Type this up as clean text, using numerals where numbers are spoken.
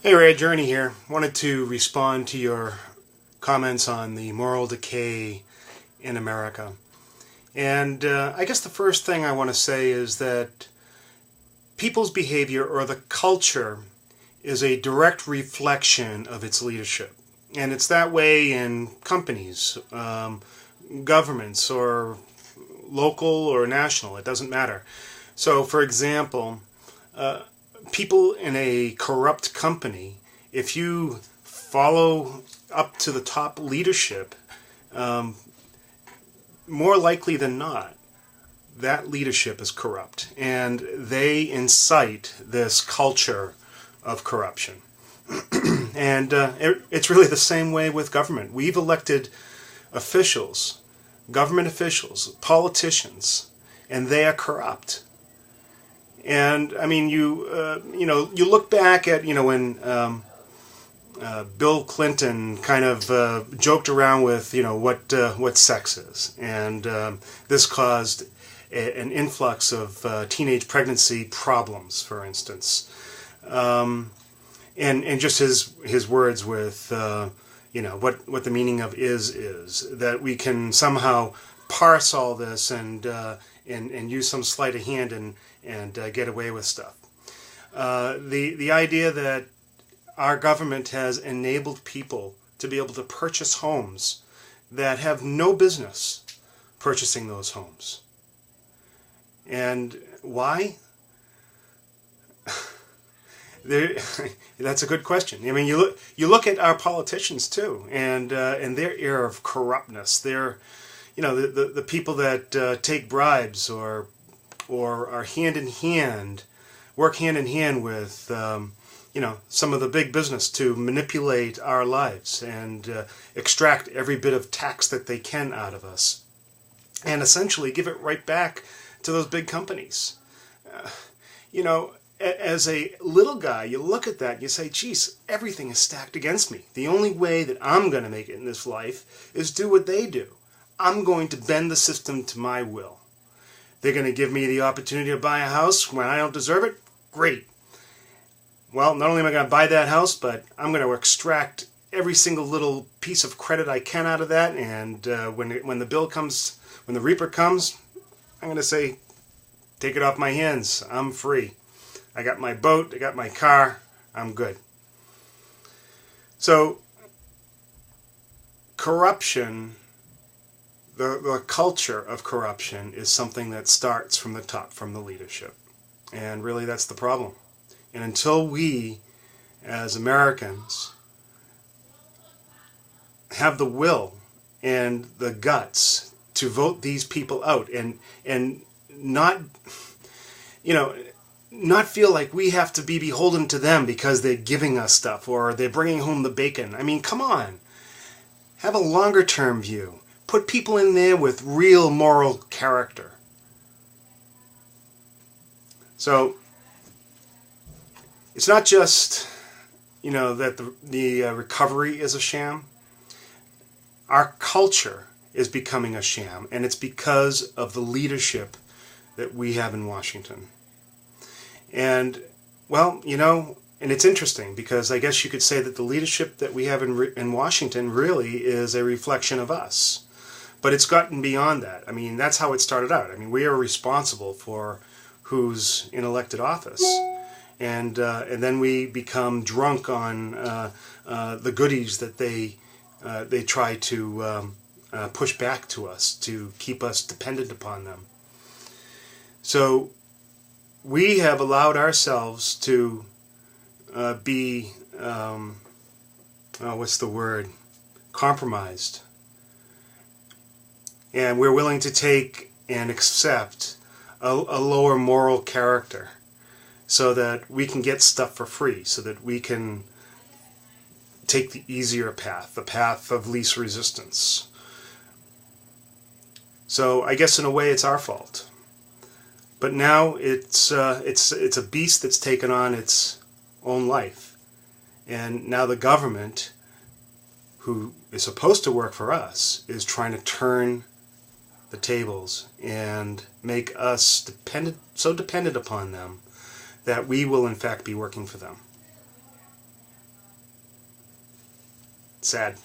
Hey Ray, Journey here. Wanted to respond to your comments on the moral decay in America. And I guess the first thing I want to say is that people's behavior or the culture is a direct reflection of its leadership. And it's that way in companies, governments, or local or national, it doesn't matter. So, for example, people in a corrupt company, if you follow up to the top leadership, more likely than not, that leadership is corrupt, and they incite this culture of corruption. And it's really the same way with government. We've elected officials, government officials, politicians, and they are corrupt. And I mean, you look back at when Bill Clinton kind of joked around with what sex is, and this caused an influx of teenage pregnancy problems, for instance, and just his words with what the meaning of is that we can somehow parse all this and use some sleight of hand and get away with stuff. The idea that our government has enabled people to be able to purchase homes that have no business purchasing those homes. And why? That's a good question. I mean, you look at our politicians too, and their air of corruptness. They're the people that take bribes or are work hand in hand with some of the big business to manipulate our lives and extract every bit of tax that they can out of us, and essentially give it right back to those big companies. As a little guy, you look at that and you say, geez, everything is stacked against me. The only way that I'm going to make it in this life is do what they do. I'm going to bend the system to my will. They're going to give me the opportunity to buy a house when I don't deserve it? Great. Well, not only am I going to buy that house, but I'm going to extract every single little piece of credit I can out of that, and when the bill comes, when the reaper comes, I'm going to say, take it off my hands. I'm free. I got my boat, I got my car, I'm good. So, corruption, the culture of corruption is something that starts from the top, from the leadership. And really that's the problem. And until we, as Americans, have the will and the guts to vote these people out and not feel like we have to be beholden to them because they're giving us stuff or they're bringing home the bacon. I mean, come on. Have a longer term view. Put people in there with real moral character. So, it's not just, that the recovery is a sham. Our culture is becoming a sham, and it's because of the leadership that we have in Washington. And, well, and it's interesting because I guess you could say that the leadership that we have in Washington really is a reflection of us. But it's gotten beyond that. I mean, that's how it started out. I mean, we are responsible for who's in elected office. And then we become drunk on the goodies that they try to push back to us to keep us dependent upon them. So we have allowed ourselves to be, compromised. And we're willing to take and accept a lower moral character so that we can get stuff for free, so that we can take the easier path, the path of least resistance. So I guess in a way it's our fault. But now it's a beast that's taken on its own life. And now the government, who is supposed to work for us, is trying to turn the tables and make us so dependent upon them that we will in fact be working for them. Sad.